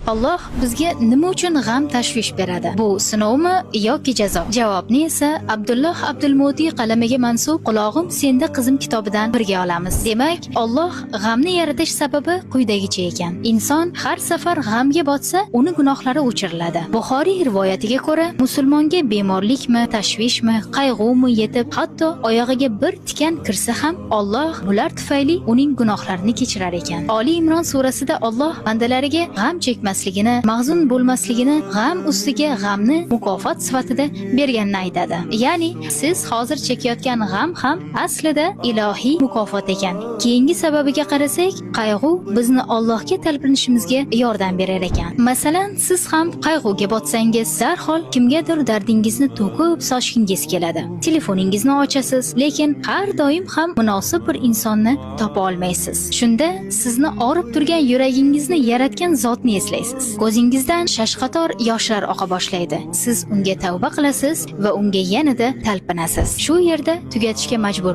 Alloh bizga nima uchun g'am tashvish beradi? Bu sinovmi yoki jazo? Javobni esa Abdulloh Abdulmutiy qalamiga mansub Qulog'im senda qizim kitobidan birga olamiz. Demak, Alloh g'amni yaratish sababi quyidagicha ekan. Inson har safar g'amga botsa, uni gunohlari o'chiriladi. Buxoriy rivoyatiga ko'ra, musulmonga bemorlikmi, tashvishmi, qayg'umi yetib, hatto oyog'iga bir tikan kirsa ham Alloh bular tufayli uning gunohlarini kechirar ekan. Oli Imron surasida Alloh bandalariga g'am chekmasligini, mahzun bo'lmasligini, g'am ustiga g'amni mukofot sifatida berganini aytadi. Ya'ni siz hozir chekayotgan g'am ham aslida ilohiy mukofot ekan. Keyingi sababiga qarasak, qayg'u bizni Allohga talpinishimizga yordam berar ekan. Masalan, siz ham qayg'uga botsangiz, darhol kimgadir dardingizni to'kib sochingiz keladi. Telefoningizni ochasiz, lekin har doim ham munosib bir insonni topa olmaysiz. Shunda sizni og'rib turgan yuragingizni yaratgan zotni eslaysiz. Ko'zingizdan shashqator yoshlar oqa boshlaydi. Siz unga tavba qilasiz va unga yanada talpinasiz. Shu yerda tugatishga majburman.